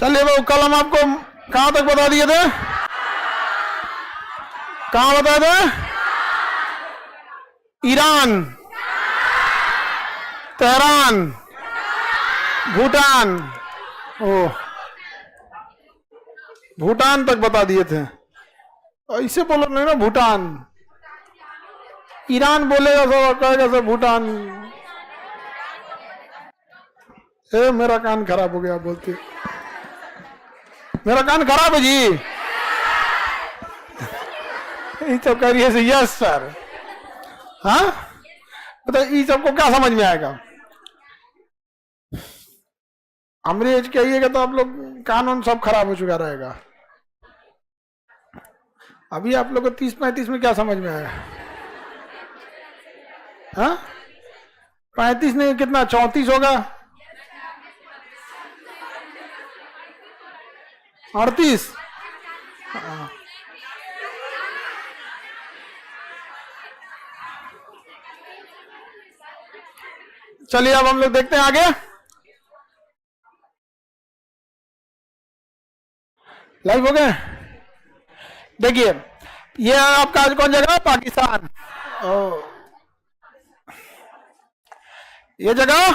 चलिए वो कल हम आपको कहां तक बता दिए थे, कहां बताए थे? ईरान, तेहरान, भूटान, ओ भूटान तक बता दिए थे। ऐसे बोलो नहीं ना भूटान, ईरान बोलेगा सब कहेगा सब भूटान। मेरा कान खराब हो गया बोलते, मेरा कान खराब है जी। ये सब करिए से यस सर। हाँ तो ये सबको क्या समझ में आएगा? अंग्रेज कहिएगा तो आप लोग कानून सब खराब हो चुका रहेगा। अभी आप लोग को 30-35 में क्या समझ में आएगा? हाँ 35 नहीं कितना 34 होगा, 38। चलिए अब हम लोग देखते हैं आगे। लाइव हो गए? देखिए ये आपका आज कौन जगह? पाकिस्तान। ये जगह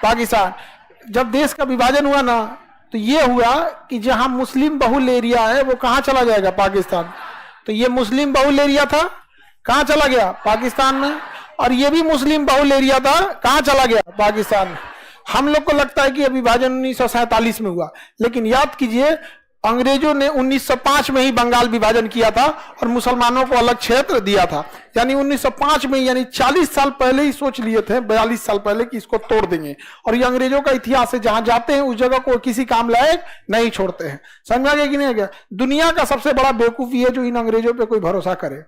पाकिस्तान। जब देश का विभाजन हुआ ना तो ये हुआ कि जहां मुस्लिम बहुल एरिया है वो कहां चला जाएगा? पाकिस्तान। तो ये मुस्लिम बहुल एरिया था, कहां चला गया? पाकिस्तान में। और ये भी मुस्लिम बहुल एरिया था, कहां चला गया? पाकिस्तान में। हम लोग को लगता है कि यह विभाजन 1947 में हुआ, लेकिन याद कीजिए अंग्रेजों ने 1905 में ही बंगाल विभाजन किया था और मुसलमानों को अलग क्षेत्र दिया था। यानी 1905 में, यानी 40 साल पहले ही सोच लिए थे, 42 साल पहले कि इसको तोड़ देंगे। और ये अंग्रेजों का इतिहास है, जहां जाते हैं उस जगह को किसी काम लायक नहीं छोड़ते हैं। समझा गया कि नहीं गया? दुनिया का सबसे बड़ा बेवकूफी है जो इन अंग्रेजों पर कोई भरोसा करे।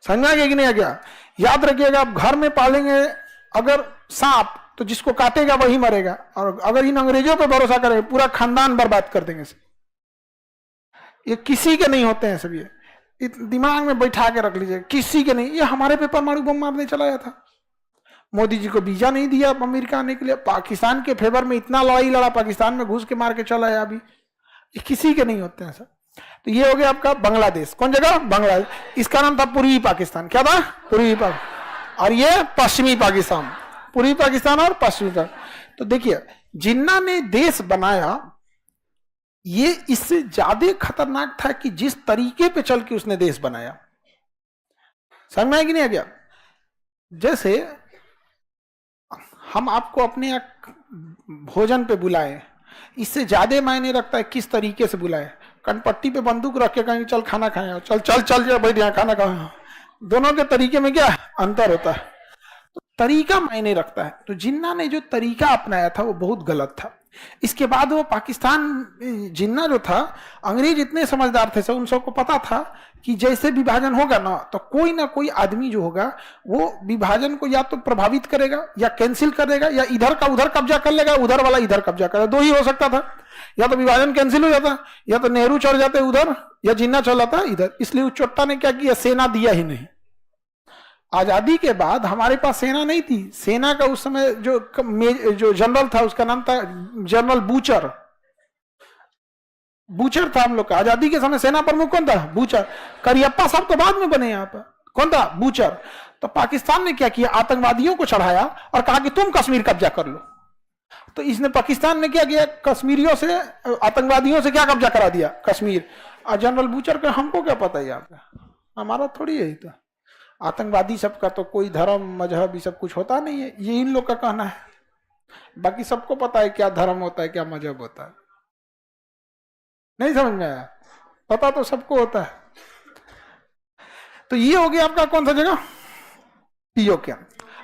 समझा गया कि नहीं गया? याद रखिएगा, आप घर में पालेंगे अगर सांप तो जिसको काटेगा वही मरेगा, और अगर इन अंग्रेजों पे भरोसा करें पूरा खानदान बर्बाद कर देंगे। ये किसी के नहीं होते हैं सब, ये दिमाग में बैठा के रख लीजिए, किसी के नहीं। ये हमारे पे परमाणु बम मारने चला गया था, मोदी जी को वीजा नहीं दिया अमेरिका आने के लिए, पाकिस्तान के फेवर में इतना लड़ाई लड़ा, पाकिस्तान में घुस के मार के चला है। अभी ये किसी के नहीं होते हैं सर। तो ये हो गया आपका बांग्लादेश। कौन जगह? बांग्लादेश। इसका नाम था पूर्वी पाकिस्तान। क्या था? पूर्वी पाकिस्तान। और ये पश्चिमी पाकिस्तान, पूर्वी पाकिस्तान और पश्चिमी पाकिस्तान। तो देखिए जिन्ना ने देश बनाया ये इससे ज्यादा खतरनाक था कि जिस तरीके पे चल के उसने देश बनाया। समझ में आया कि नहीं आ गया? जैसे हम आपको अपने भोजन पे बुलाए, इससे ज्यादा मायने रखता है किस तरीके से बुलाए। कनपट्टी पे बंदूक रख के कहेंगे चल खाना खाए, चल चल चल जा बैठ यहाँ खाना खाओ, दोनों के तरीके में क्या अंतर होता है? तो तरीका मायने रखता है। तो जिन्ना ने जो तरीका अपनाया था वो बहुत गलत था। इसके बाद वो पाकिस्तान, जिन्ना जो था, अंग्रेज इतने समझदार थे सब, उन सबको पता था कि जैसे विभाजन होगा ना तो कोई ना कोई आदमी जो होगा वो विभाजन को या तो प्रभावित करेगा या कैंसिल कर देगा, या इधर का उधर कब्जा कर लेगा, उधर वाला इधर कब्जा करेगा। दो ही हो सकता था, या तो विभाजन कैंसिल हो जाता, या तो नेहरू चढ़ जाते उधर, या जिन्ना चल जाता इधर। इसलिए उस चोट्टा ने क्या किया? सेना दिया ही नहीं। आजादी के बाद हमारे पास सेना नहीं थी। सेना का उस समय जो जनरल था उसका नाम था जनरल बूचर। बूचर था हम लोग का। आजादी के समय सेना प्रमुख कौन था? बूचर। करियप्पा साहब तो बाद में बने यहाँ पर। कौन था? बूचर। तो पाकिस्तान ने क्या किया? आतंकवादियों को चढ़ाया और कहा कि तुम कश्मीर कब्जा कर लो। तो इसने, पाकिस्तान ने क्या किया? कश्मीरियों से, आतंकवादियों से क्या कब्जा करा दिया? कश्मीर। और जनरल बूचर का हमको क्या पता है, यहाँ पे हमारा थोड़ी यही था। आतंकवादी सबका तो कोई धर्म मजहब ये सब कुछ होता नहीं है, ये इन लोग का कहना है। बाकी सबको पता है क्या धर्म होता है, क्या मजहब होता है। नहीं समझ में आया? पता तो सबको होता है। तो ये हो गया आपका कौन सा जगह? पीओके।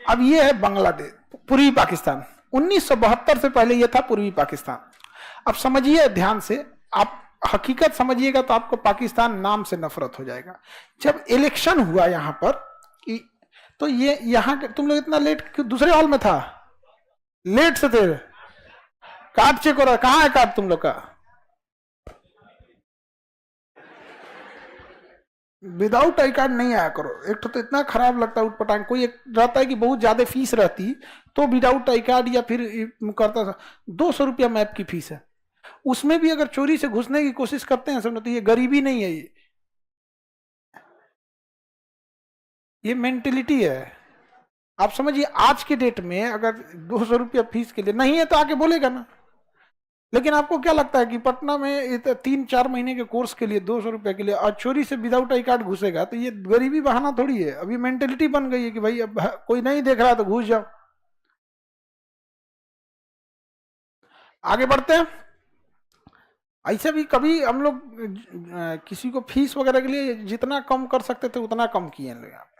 अब ये है बांग्लादेश, पूर्वी पाकिस्तान। 1972 से पहले ये था पूर्वी पाकिस्तान। अब समझिए ध्यान से, आप हकीकत समझिएगा तो आपको पाकिस्तान नाम से नफरत हो जाएगा। जब इलेक्शन हुआ यहाँ पर तो ये यहाँ तुम लोग इतना लेट दूसरे हॉल में था, लेट से थे। कार्ड चेक हो रहा है, कहाँ है कार्ड तुम लोग का? विदाउट आई कार्ड नहीं आया करो। एक तो इतना खराब लगता है उठपटांग। कोई एक रहता है कि बहुत ज्यादा फीस रहती तो विदाउट आई कार्ड या फिर करता था। 200 रुपया मैप की फीस है, उसमें भी अगर चोरी से घुसने की कोशिश करते हैं समझो, तो ये गरीबी नहीं है, ये मेंटेलिटी है। आप समझिए आज के डेट में अगर 200 रुपया फीस के लिए नहीं है तो आके बोलेगा ना। लेकिन आपको क्या लगता है कि पटना में 3-4 महीने के कोर्स के लिए 200 रुपए के लिए और चोरी से विदाउट आई कार्ड घुसेगा, तो ये गरीबी बहाना थोड़ी है। अभी मेंटेलिटी बन गई है कि भाई अब कोई नहीं देख रहा तो घुस जाओ। आगे बढ़ते हैं। ऐसे भी कभी हम लोग किसी को फीस वगैरह के लिए जितना कम कर सकते थे उतना कम किए लोग यहाँ पे।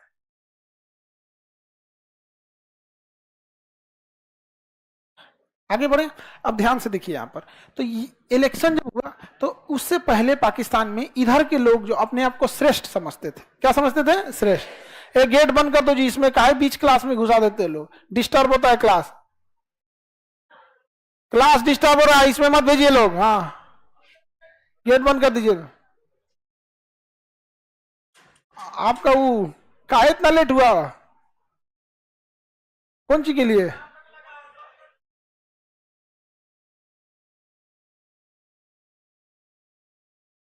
आगे बढ़े, अब ध्यान से देखिए यहाँ पर। तो इलेक्शन जब हुआ तो उससे पहले पाकिस्तान में इधर के लोग जो अपने आप को श्रेष्ठ समझते थे, क्या समझते थे? श्रेष्ठ। एक गेट बंद कर दो जी, इसमें काहे बीच क्लास में घुसा देते हैं लोग, डिस्टर्ब होता है क्लास, क्लास डिस्टर्ब हो रहा है, इसमें मत भेजिए लोग। हाँ, गेट बंद कर दीजिए। आपका वो काहे इतना लेट हुआ, कौन सी के लिए?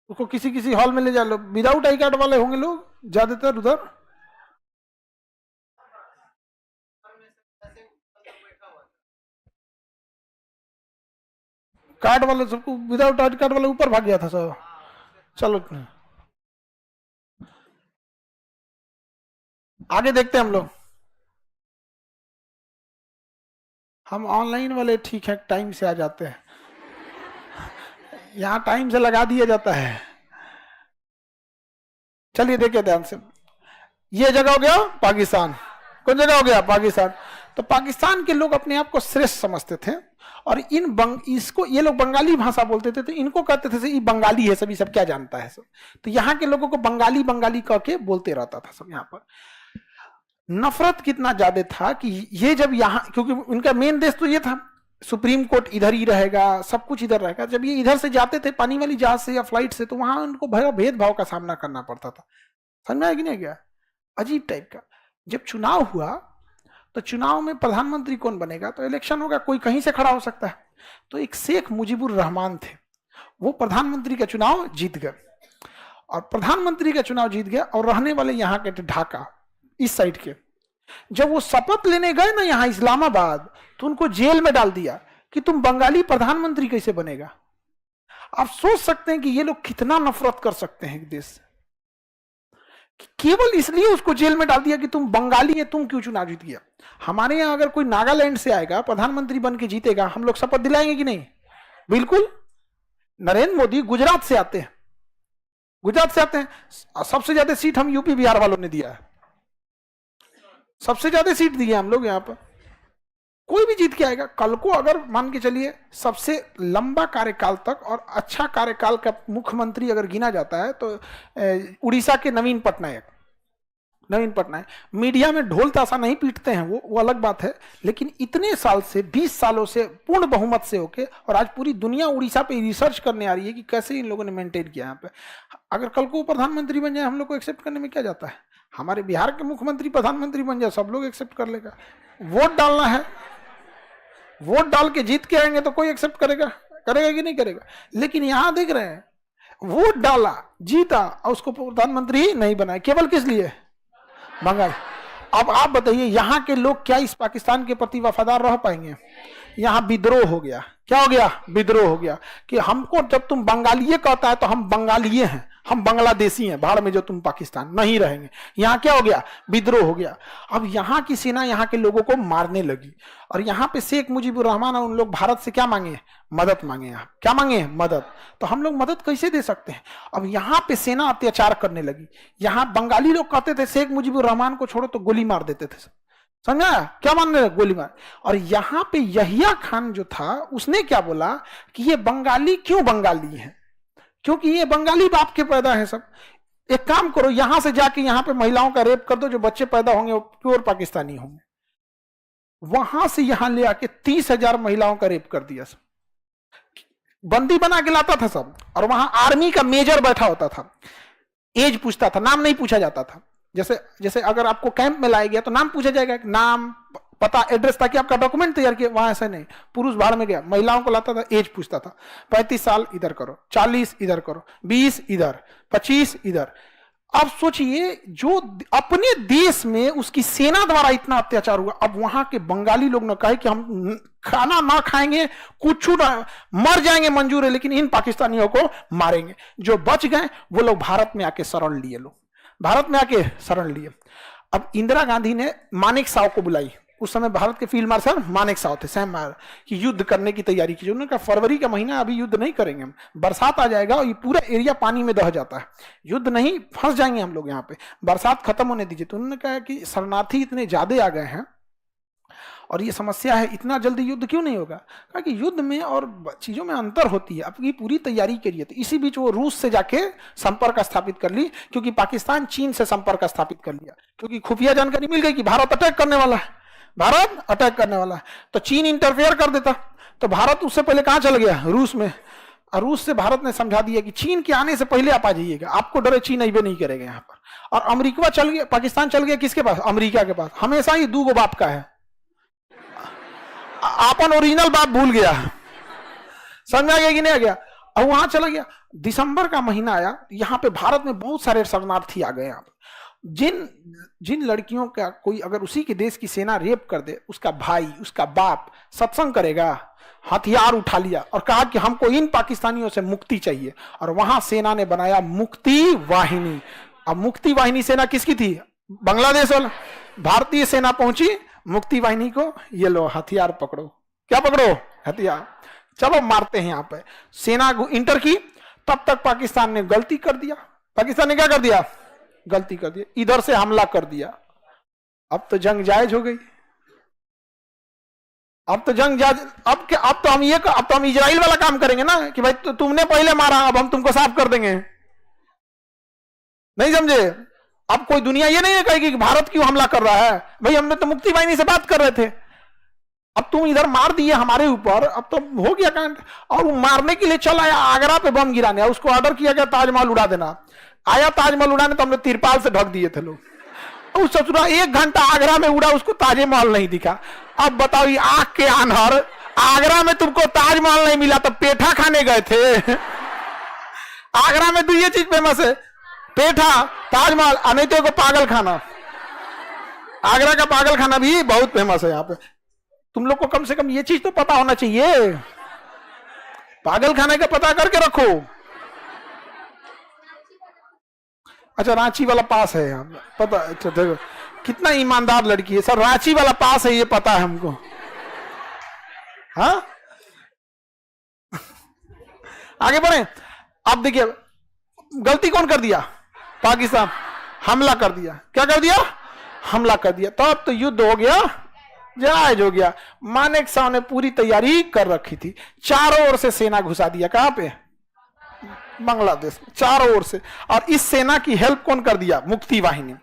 उसको किसी किसी हॉल में ले जा लो। विदाउट आई कार्ड वाले होंगे लोग ज्यादातर उधर। कार्ड वाले सबको, विदाउट आई कार्ड वाले ऊपर भाग गया था सब। चलो आगे देखते हैं हम लोग। हम ऑनलाइन वाले ठीक है टाइम से आ जाते हैं, यहाँ टाइम से लगा दिया जाता है। चलिए देखिए ध्यान से। ये जगह हो गया पाकिस्तान, कौन जगह हो गया? पाकिस्तान। तो पाकिस्तान के लोग अपने आप को श्रेष्ठ समझते थे और इसको ये लोग बंगाली भाषा बोलते थे, तो इनको कहते थे ये बंगाली है, सभी सब क्या जानता है सब। तो यहाँ के लोगों को बंगाली बंगाली कह के बोलते रहता था सब। यहाँ पर नफरत कितना ज्यादा था कि ये जब यहाँ, क्योंकि उनका मेन देश तो ये था, सुप्रीम कोर्ट इधर ही रहेगा, सब कुछ इधर रहेगा। जब ये इधर से जाते थे पानी वाली जहाज से या फ्लाइट से, तो वहां उनको बड़ा भेदभाव का सामना करना पड़ता था। समझ में आया कि नहीं गया? अजीब टाइप का। जब चुनाव हुआ तो चुनाव में प्रधानमंत्री कौन बनेगा, तो इलेक्शन होगा, कोई कहीं से खड़ा हो सकता है। तो एक शेख मुजीबुर रहमान थे, वो प्रधानमंत्री का चुनाव जीत गए। और प्रधानमंत्री का चुनाव जीत गया और रहने वाले यहाँ के थे ढाका, इस साइड के। जब वो शपथ लेने गए ना यहाँ इस्लामाबाद, तो उनको जेल में डाल दिया कि तुम बंगाली प्रधानमंत्री कैसे बनेगा। आप सोच सकते हैं कि ये लोग कितना नफरत कर सकते हैं एक देश से। केवल इसलिए उसको जेल में डाल दिया कि तुम बंगाली है, तुम क्यों चुनाव जीत गया। हमारे यहां अगर कोई नागालैंड से आएगा प्रधानमंत्री बन के जीतेगा, हम लोग शपथ दिलाएंगे कि नहीं? बिल्कुल। नरेंद्र मोदी गुजरात से आते हैं, गुजरात से आते हैं। सबसे ज्यादा सीट हम यूपी बिहार वालों ने दिया है, सबसे ज्यादा सीट दी है हम लोग यहाँ पर। कोई भी जीत के आएगा। कल को अगर मान के चलिए सबसे लंबा कार्यकाल तक और अच्छा कार्यकाल का मुख्यमंत्री अगर गिना जाता है तो उड़ीसा के नवीन पटनायक। मीडिया में ढोल ताशा नहीं पीटते हैं, वो अलग बात है। लेकिन इतने साल से, 20 सालों से पूर्ण बहुमत से होके, और आज पूरी दुनिया उड़ीसा पे रिसर्च करने आ रही है कि कैसे इन लोगों ने मेंटेन किया यहाँ पे। अगर कल को प्रधानमंत्री बन जाए, हम लोग को एक्सेप्ट करने में क्या जाता है? हमारे बिहार के मुख्यमंत्री प्रधानमंत्री बन जाए, सब लोग एक्सेप्ट कर लेगा। वोट डालना है, वोट डाल के जीत के आएंगे तो कोई एक्सेप्ट करेगा कि नहीं करेगा। लेकिन यहां देख रहे हैं, वोट डाला, जीता और उसको प्रधानमंत्री ही नहीं बनाया, केवल किस लिए? बंगाल। अब आप बताइए यहाँ के लोग क्या इस पाकिस्तान के प्रति वफादार रह पाएंगे? यहाँ विद्रोह हो गया। क्या हो गया? विद्रोह हो गया कि हमको जब तुम बंगालीय कहता है तो हम बंगालीय हैं, हम बांग्लादेशी हैं, भाड़ में जो तुम पाकिस्तान नहीं रहेंगे। यहाँ क्या हो गया? विद्रोह हो गया। अब यहाँ की सेना यहाँ के लोगों को मारने लगी और यहाँ पे शेख मुजीबुर रहमान और उन लोग भारत से क्या मांगे? मदद मांगे। यहाँ क्या मांगे? मदद। तो हम लोग मदद कैसे दे सकते हैं? अब यहाँ पे सेना अत्याचार करने लगी। यहाँ बंगाली लोग कहते थे शेख मुजीबुर रहमान को छोड़ो तो गोली मार देते थे। समझा? क्या मान रहे? गोली मार। और यहाँ पे यहिया खान जो था उसने क्या बोला कि ये बंगाली क्यों बंगाली है? क्योंकि ये बंगाली बाप के पैदा है सब। एक काम करो, यहां से जाके यहाँ पे महिलाओं का रेप कर दो, जो बच्चे पैदा होंगे वो प्योर पाकिस्तानी होंगे। वहां से यहां ले आके 30,000 महिलाओं का रेप कर दिया सब, बंदी बना के लाता था सब। और वहां आर्मी का मेजर बैठा होता था। एज पूछता था, नाम नहीं पूछा जाता था। जैसे जैसे अगर आपको कैंप में लाया गया तो नाम पूछा जाएगा, नाम, पता, एड्रेस, ताकि आपका डॉक्यूमेंट तैयार किया। वहां ऐसा नहीं, पुरुष भाड़ में गया, महिलाओं को लाता था, एज पूछता था, 35 साल इधर करो, 40 इधर करो, 20 इधर, 25 इधर। अब सोचिए, जो अपने देश में उसकी सेना द्वारा इतना अत्याचार हुआ, अब वहां के बंगाली लोग ने कहे कि हम खाना ना खाएंगे, कुछ ना, मर जाएंगे मंजूर है, लेकिन इन पाकिस्तानियों को मारेंगे। जो बच गए वो लोग भारत में आके शरण लिए, लोग भारत में आके शरण लिए। अब इंदिरा गांधी ने मानेक शॉ को बुलाई, उस समय भारत के फील्ड मार्शल मानेक शॉ थे, सैम मार, कि युद्ध करने की तैयारी की। उन्होंने कहा फरवरी का महीना, अभी युद्ध नहीं करेंगे हम, बरसात आ जाएगा और ये पूरा एरिया पानी में दह जाता है, युद्ध नहीं, फंस जाएंगे हम लोग यहाँ पे, बरसात खत्म होने दीजिए। तो उन्होंने कहा कि शरणार्थी इतने ज्यादा आ गए हैं और ये समस्या है, इतना जल्दी युद्ध क्यों नहीं होगा? कहा कि युद्ध में और चीजों में अंतर होती है, आपकी पूरी तैयारी करिए। तो इसी बीच वो रूस से जाके संपर्क स्थापित कर ली, क्योंकि पाकिस्तान चीन से संपर्क स्थापित कर लिया, क्योंकि खुफिया जानकारी मिल गई कि भारत अटैक करने वाला है, भारत अटैक करने वाला है। तो चीन इंटरफेयर कर देता, तो भारत उससे पहले कहां चल गया? रूस में। और रूस से भारत ने समझा दिया कि चीन के आने से पहले आप आ जाइएगा, आपको डरे चीन अबे नहीं करेगा यहाँ पर। और अमेरिका चल गया, पाकिस्तान चल गया किसके पास? अमेरिका के पास। हमेशा ही दो गो बाप का है, अपन ओरिजिनल बाप भूल गया, समझ में आ गया कि नहीं आ गया? और वहां चला गया। दिसंबर का महीना आया, यहाँ पे भारत में बहुत सारे शरणार्थी आ गए। यहाँ जिन जिन लड़कियों का कोई अगर उसी के देश की सेना रेप कर दे, उसका भाई, उसका बाप सत्संग करेगा, हथियार उठा लिया और कहा कि हमको इन पाकिस्तानियों से मुक्ति चाहिए। और वहां सेना ने बनाया मुक्ति वाहिनी। अब मुक्ति वाहिनी सेना किसकी थी? बांग्लादेश वाला। भारतीय सेना पहुंची मुक्ति वाहिनी को, ये लो हथियार पकड़ो। क्या पकड़ो? हथियार, चलो मारते हैं। यहाँ पे सेना इंटर की, तब तक पाकिस्तान ने गलती कर दिया। पाकिस्तान ने क्या कर दिया? गलती कर दिया, इधर से हमला कर दिया। अब तो जंग जायज हो गई, अब तो जंग जायज। अब तो हम इजराइल वाला काम करेंगे ना, कि भाई तुमने पहले मारा, अब हम तुमको साफ कर देंगे। नहीं समझे? अब कोई दुनिया ये नहीं है कहेगी कि भारत क्यों हमला कर रहा है, भाई हमने तो मुक्ति वाहिनी से बात कर रहे थे, अब तुम इधर मार दिए हमारे ऊपर, अब तो हो गया कांड। और वो मारने के लिए चला आया आगरा पे बम गिराने, उसको ऑर्डर किया गया ताजमहल उड़ा देना। आया ताजमहल उड़ाने तो हमने तिरपाल से ढक दिए थे लोग। उस ससुरा 1 घंटा आगरा में उड़ा, उसको ताजमहल नहीं दिखा। अब बताओ, ये आंख के आन्हर, आगरा में तुमको ताजमहल नहीं मिला तो पेठा खाने गए थे। आगरा में तो ये चीज फेमस है, पेठा, ताजमहल, नहीं तो पागल खाना। आगरा का पागल खाना भी बहुत फेमस है यहाँ पे। तुम लोग को कम से कम ये चीज तो पता होना चाहिए, पागल खाने का पता करके रखो। अच्छा, रांची वाला पास है यहाँ पता? अच्छा देखो कितना ईमानदार लड़की है सर, रांची वाला पास है ये पता है हमको। हाँ, आगे बढ़े। अब देखिए गलती कौन कर दिया? पाकिस्तान। हमला कर दिया। क्या कर दिया? हमला कर दिया। तो अब तो युद्ध हो गया, जायज हो गया। मानेक शॉ ने पूरी तैयारी कर रखी थी, चारों ओर से सेना घुसा दिया। कहां पे? बांग्लादेश, चारों ओर से। और इस सेना की हेल्प कौन कर दिया? मुक्ति वाहिनी।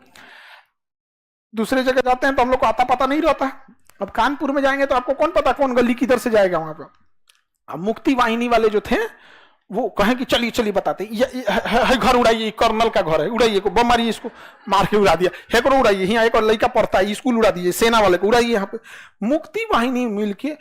दूसरे जगह जाते हैं तो हम लोग को आता पता नहीं रहता। अब कानपुर में जाएंगे तो आपको कौन पता कौन गली किधर से जाएगा वहां पर। अब मुक्ति वाहिनी वाले जो थे वो कहें कि चलिए चलिए बताते, ये घर उड़ाइए, कर्नल का घर है, उड़ाइए को, बम मारिए, इसको मार के उड़ा दिया, है को उड़ाइए, यहाँ एक और लड़का पढ़ता है, स्कूल उड़ा दीजिए, सेना वाले को उड़ाइए। यहाँ पे मुक्ति वाहिनी मिलके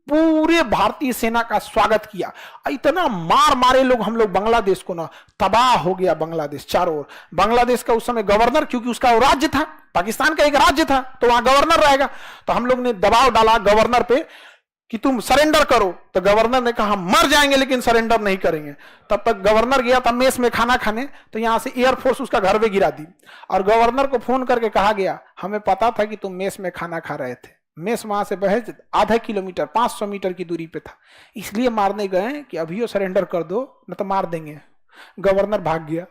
पूरे भारतीय सेना का स्वागत किया। इतना मार मारे लोग हम लोग बांग्लादेश को ना, तबाह हो गया बांग्लादेश चारों ओर। बांग्लादेश का उस समय गवर्नर, क्योंकि उसका राज्य था, पाकिस्तान का एक राज्य था, तो वहां गवर्नर रहेगा। तो हम लोग ने दबाव डाला गवर्नर पे कि तुम सरेंडर करो। तो गवर्नर ने कहा मर जाएंगे लेकिन सरेंडर नहीं करेंगे। तब तक गवर्नर गया था मेस में खाना खाने, तो यहां से एयरफोर्स उसका घर पे गिरा दी। और गवर्नर को फोन करके कहा गया, हमें पता था कि तुम मेस में खाना खा रहे थे, मेस वहां से महज आधा किलोमीटर 500 मीटर की दूरी पे था, इसलिए मारने गए कि अभी सरेंडर कर दो न तो मार देंगे। गवर्नर भाग गया।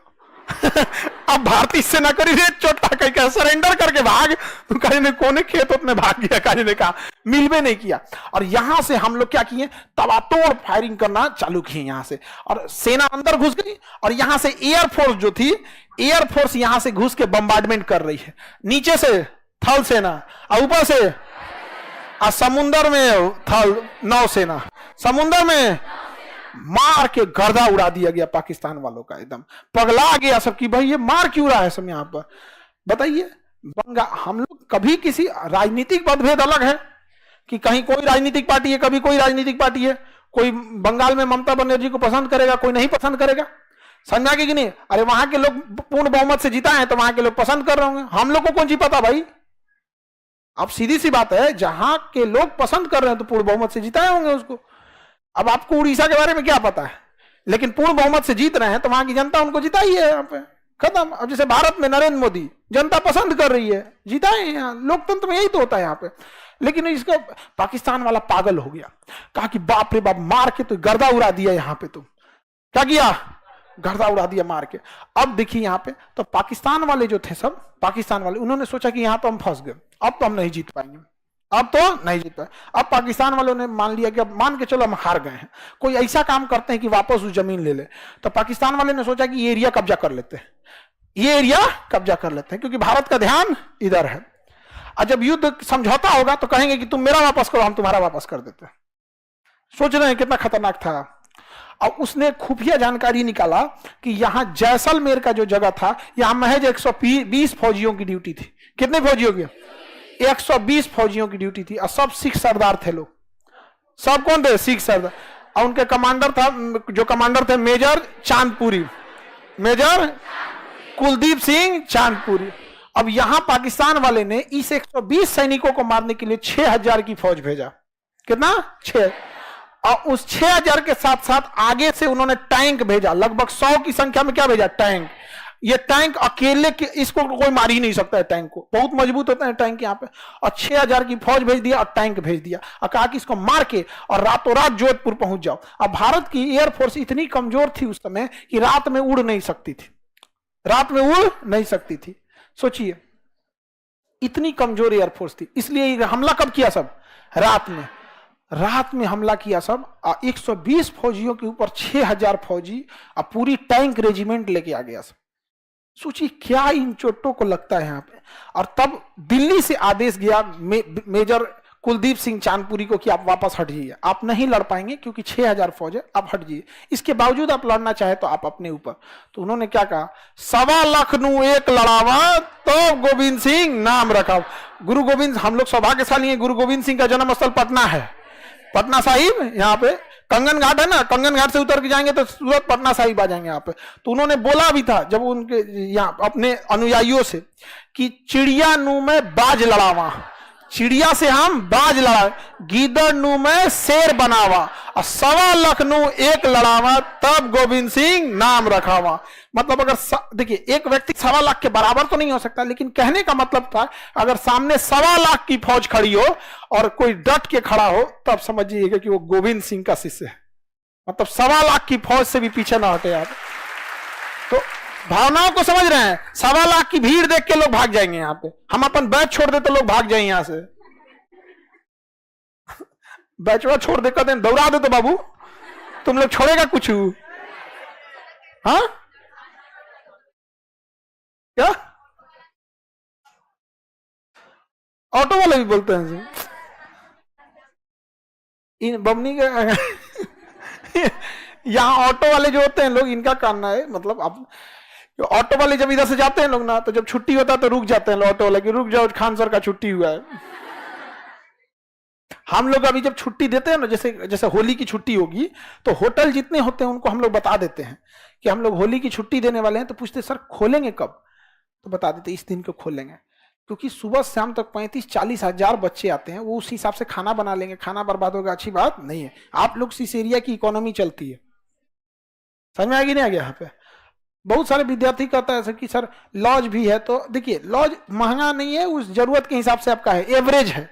अब भारतीय सेना करी रे चोटा कह सरेंडर करके भाग, तो कहीं ने कोने खेत में भाग गया, कहीं ने कहा मिलवे नहीं किया। और यहां से हम लोग क्या किए, तबातोड़ फायरिंग करना चालू किए यहां से, और सेना अंदर घुस गई। और यहां से एयरफोर्स जो थी, एयरफोर्स यहां से घुस के बम्बार्डमेंट कर रही है। नीचे से थल सेना और ऊपर से समुद्र में थल नौसेना, समुद्र में मार के गर्दा उड़ा दिया गया पाकिस्तान वालों का, एकदम पगला गया सब कि भाई ये मार क्यों रहा है सब यहाँ पर। बताइए हम लोग कभी किसी राजनीतिक मतभेद अलग है कि कहीं कोई राजनीतिक पार्टी है, कभी कोई राजनीतिक पार्टी है, कोई बंगाल में ममता बनर्जी को पसंद करेगा, कोई नहीं पसंद करेगा, समझा कि नहीं। अरे वहां के लोग पूर्ण बहुमत से जीता है तो वहां के लोग पसंद कर रहे होंगे, हम लोग को कौन सी पता भाई। अब सीधी सी बात है, जहां के लोग पसंद कर रहे हैं तो पूर्ण बहुमत से जिताए होंगे उसको। अब आपको उड़ीसा के बारे में क्या पता है, लेकिन पूर्ण बहुमत से जीत रहे हैं तो वहां की जनता उनको जिताई है यहाँ पे, खत्म। अब जैसे भारत में नरेंद्र मोदी, जनता पसंद कर रही है, जिताए यहाँ, लोकतंत्र में यही तो होता है यहाँ पे। लेकिन इसका पाकिस्तान वाला पागल हो गया, कहा कि बाप रे बाप मार के तो गर्दा उड़ा दिया यहाँ पे, तुम क्या किया, गर्दा उड़ा दिया मार के। अब देखिए यहाँ पे तो पाकिस्तान वाले जो थे सब, पाकिस्तान वाले उन्होंने सोचा कि यहाँ तो हम फंस गए, अब तो हम नहीं जीत पाएंगे, अब तो नहीं जीत पाए। अब पाकिस्तान वालों ने मान लिया कि अब मान के चलो हम हार गए हैं, कोई ऐसा काम करते हैं कि वापस उस जमीन ले ले। तो पाकिस्तान वाले ने सोचा कि ये एरिया कब्जा कर लेते हैं, ये एरिया कब्जा कर लेते हैं, क्योंकि भारत का ध्यान इधर है। और जब युद्ध समझौता होगा तो कहेंगे कि तुम मेरा वापस करो, हम तुम्हारा वापस कर देते हैं। सोच रहे हैं कितना खतरनाक था। और उसने खुफिया जानकारी निकाला कि यहां जैसलमेर का जो जगह था, यहां महज 120 फौजियों की ड्यूटी थी। कितने फौजियों की? 120 फौजियों की ड्यूटी थी, और सब सिख सरदार थे लोग। सब कौन थे? सिख सरदार। और उनके कमांडर था, जो कमांडर थे मेजर चांदपुरी, मेजर कुलदीप सिंह चांदपुरी। अब यहां पाकिस्तान वाले ने इस 120 सैनिकों को मारने के लिए 6000 की फौज भेजा। कितना? 6। और उस 6000 के साथ साथ आगे से उन्होंने टैंक भेजा, लगभग 100 की संख्या में। क्या भेजा? टैंक। ये टैंक अकेले के इसको कोई मार ही नहीं सकता है, टैंक को, बहुत मजबूत होता है टैंक यहाँ पे। और 6000 की फौज भेज दिया और टैंक भेज दिया, और कहा कि इसको मार के और रातों रात जोधपुर पहुंच जाओ। अब भारत की एयरफोर्स इतनी कमजोर थी उस समय कि रात में उड़ नहीं सकती थी, रात में उड़ नहीं सकती थी। सोचिए इतनी कमजोर एयरफोर्स थी, इसलिए हमला कब किया? सब रात में, रात में हमला किया सब। 120 फौजियों के ऊपर 6000 फौजी और पूरी टैंक रेजिमेंट लेके आ गया सब। सोचिए क्या इन चोटों को लगता है यहाँ पे। और तब दिल्ली से आदेश गया मेजर कुलदीप सिंह चांदपुरी को कि आप वापस हट जाइए, आप नहीं लड़ पाएंगे क्योंकि 6000 फौज है, आप हट जाइए। इसके बावजूद आप लड़ना चाहे तो आप अपने ऊपर। तो उन्होंने क्या कहा? 1.25 लाख नू एक लड़ावा तो गोविंद सिंह नाम रखा। गुरु गोविंद, हम लोग सौभाग्यशाली हैं, गुरु गोविंद सिंह का जन्म स्थल पटना है, पटना साहिब। यहाँ पे कंगन घाट है ना, कंगन घाट से उतर के जाएंगे तो सूरत पटना साहिब आ जाएंगे यहाँ पे। तो उन्होंने बोला भी था जब उनके यहाँ अपने अनुयायियों से कि चिड़िया नू में बाज लड़ावा, चिड़िया से हम बाज लड़ा, गीदड़ नू में शेर बनावा, और 1.25 लाख नू एक लड़ावा तब गोविंद सिंह नाम रखावा। मतलब अगर देखिए एक व्यक्ति 1.25 लाख के बराबर तो नहीं हो सकता, लेकिन कहने का मतलब था अगर सामने 1.25 लाख की फौज खड़ी हो और कोई डट के खड़ा हो तब समझिएगा कि वो गोविंद सिंह का शिष्य है। मतलब 1.25 लाख की फौज से भी पीछे ना हटे आप। तो भावनाओं को समझ रहे हैं? 1.25 लाख की भीड़ देख के लोग भाग जाएंगे यहाँ पे। हम अपन बैच छोड़ दे तो लोग भाग जाएंगे यहाँ से। बैचवा छोड़ दे, कहते हैं दौड़ा दे तो बाबू तुम लोग छोड़ेगा कुछ? हाँ क्या? ऑटो वाले भी बोलते हैं इन बमनी के यहाँ ऑटो वाले जो होते हैं लोग, इनका कहना है मतलब अब ऑटो वाले जब इधर से जाते हैं लोग ना, तो जब छुट्टी होता है तो रुक जाते हैं ऑटो वाले कि रुक जाओ खान सर का छुट्टी हुआ है। हम लोग अभी जब छुट्टी देते हैं ना, जैसे जैसे होली की छुट्टी होगी तो होटल जितने होते हैं उनको हम लोग बता देते हैं कि हम लोग होली की छुट्टी देने वाले हैं। तो पूछते सर खोलेंगे कब? तो बता देते इस दिन को खोलेंगे, क्योंकि सुबह शाम तक 35-40 हजार बच्चे आते हैं, वो उस हिसाब से खाना बना लेंगे, खाना बर्बाद होगा, अच्छी बात नहीं है। आप लोग इस एरिया की इकोनॉमी चलती है, समझ में आएगी नहीं आ गया? यहाँ पे बहुत सारे विद्यार्थी कहता है कि सर लॉज भी है, तो देखिए लॉज महंगा नहीं है, उस जरूरत के हिसाब से आपका है, एवरेज है।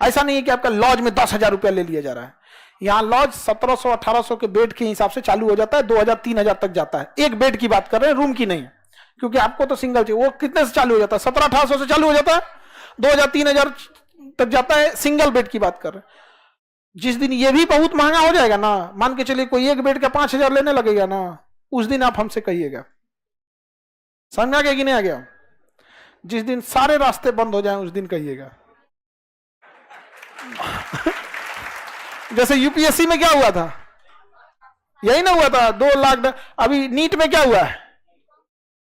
ऐसा नहीं है कि आपका लॉज में 10,000 रुपया ले लिया जा रहा है। यहाँ लॉज 1700-1800 के बेड के हिसाब से चालू हो जाता है, 2000-3000 तक जाता है। एक बेड की बात कर रहे हैं, रूम की नहीं, क्योंकि आपको तो सिंगल चाहिए। वो कितने से चालू हो जाता है? 1700-1800 से चालू हो जाता है, 2000-3000 तक जाता है, सिंगल बेड की बात कर रहे हैं। जिस दिन ये भी बहुत महंगा हो जाएगा ना, मान के चलिए कोई एक बेड का 5000 लेने लगेगा ना, उस दिन आप हमसे कहिएगा। समझ आ गया कि नहीं आ गया? जिस दिन सारे रास्ते बंद हो जाएं उस दिन कहिएगा। जैसे यूपीएससी में क्या हुआ था, यही ना हुआ था 2 लाख। अभी नीट में क्या हुआ है,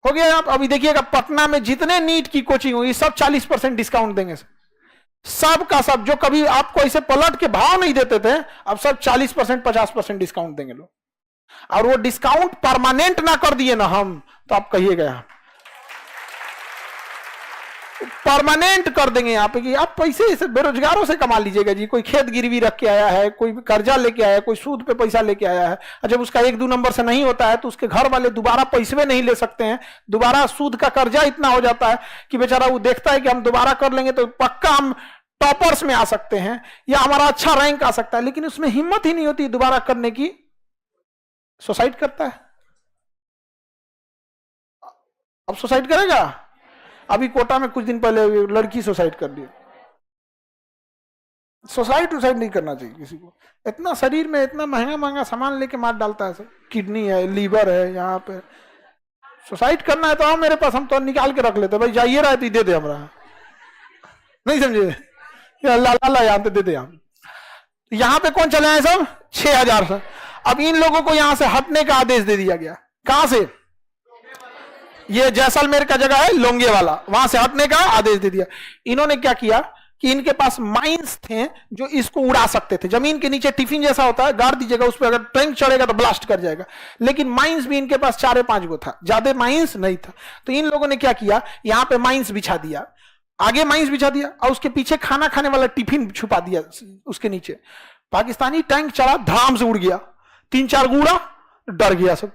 हो गया। आप अभी देखिएगा पटना में जितने नीट की कोचिंग हुई सब 40% डिस्काउंट देंगे, सब का सब। जो कभी आपको ऐसे पलट के भाव नहीं देते थे, अब सब 40% 50% डिस्काउंट देंगे लोग। और वो डिस्काउंट परमानेंट ना कर दिए ना हम, तो आप कहिएगा परमानेंट कर देंगे यहाँ पे कि आप पैसे इसे बेरोजगारों से कमा लीजिएगा जी। कोई खेत गिरवी रख के आया है, कोई कर्जा लेके आया है, कोई सूद पे पैसा लेके आया है, और जब उसका 1-2 नंबर से नहीं होता है तो उसके घर वाले दोबारा पैसे नहीं ले सकते हैं, दोबारा सूद का कर्जा इतना हो जाता है कि बेचारा वो देखता है कि हम दोबारा कर लेंगे तो पक्का हम टॉपर्स में आ सकते हैं या हमारा अच्छा रैंक आ सकता है, लेकिन उसमें हिम्मत ही नहीं होती दोबारा करने की, सुसाइड करता है। अब सुसाइड करेगा। अभी कोटा में कुछ दिन पहले लड़की सुसाइड कर ली। सुसाइड नहीं करना चाहिए किसी को। इतना शरीर में इतना महंगा महंगा सामान लेके मार डालता है सब, किडनी है, लीवर है, यहाँ पे सुसाइड करना है तो आओ मेरे पास, हम तो निकाल के रख लेते। भाई जाइए रहा है दे दे हमरा, नहीं समझे, लाला यहाँ पे दे दे। हम यहाँ पे कौन चले हैं सब 6000 से। अब इन लोगों को यहां से हटने का आदेश दे दिया गया। कहां से, ये जैसलमेर का जगह है लोंगे वाला, वहां से हटने का आदेश दे दिया। इन्होंने क्या किया कि इनके पास माइंस थे जो इसको उड़ा सकते थे। जमीन के नीचे टिफिन जैसा होता है, गाड़ दीजिएगा, उस पर अगर टैंक चढ़ेगा तो ब्लास्ट कर जाएगा। लेकिन माइंस भी इनके पास 4-5 गो था, ज्यादा माइंस नहीं था। तो इन लोगों ने क्या किया, यहां पे माइंस बिछा दिया, आगे माइंस बिछा दिया, और उसके पीछे खाना खाने वाला टिफिन छुपा दिया उसके नीचे। पाकिस्तानी टैंक चढ़ा, धाम से उड़ गया, 3-4 गुड़ा, डर गया सब।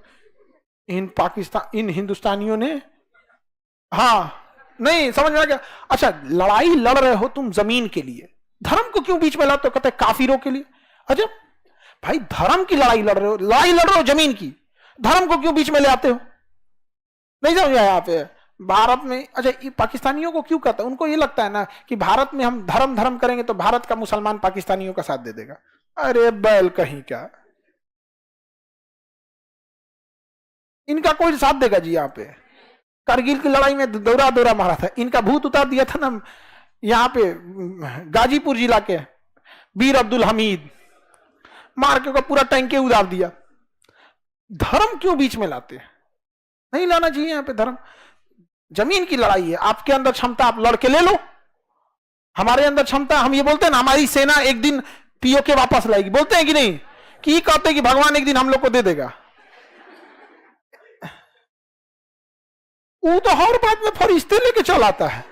इन हिंदुस्तानियों ने, हाँ नहीं समझ में आ गया। अच्छा, लड़ाई लड़ रहे हो तुम जमीन के लिए, धर्म को क्यों बीच में लाते हो, कहते काफिरों के लिए। अच्छा भाई, धर्म की लड़ाई लड़ रहे हो जमीन की, धर्म को क्यों बीच में ले आते हो, नहीं समझ आया यहाँ पे। भारत में, अच्छा पाकिस्तानियों को क्यों कहता है, उनको ये लगता है ना कि भारत में हम धर्म करेंगे तो भारत का मुसलमान पाकिस्तानियों का साथ दे देगा। अरे बैल कहीं का, इनका कोई साथ देगा जी। यहाँ पे कारगिल की लड़ाई में दौरा मारा था, इनका भूत उतार दिया था ना यहाँ पे गाजीपुर जिला के वीर अब्दुल हमीद, मार के पूरा टैंके उतार दिया। धर्म क्यों बीच में लाते हैं, नहीं लाना चाहिए यहाँ पे धर्म। जमीन की लड़ाई है, आपके अंदर क्षमता, आप लड़के ले लो, हमारे अंदर क्षमता। हम ये बोलते हैं ना हमारी सेना एक दिन पीओके वापस लाएगी, बोलते हैं कि नहीं, कि कहते हैं कि भगवान एक दिन हम लोग को दे देगा। वो तो हर बात में फरिश्ते लेके चल आता है,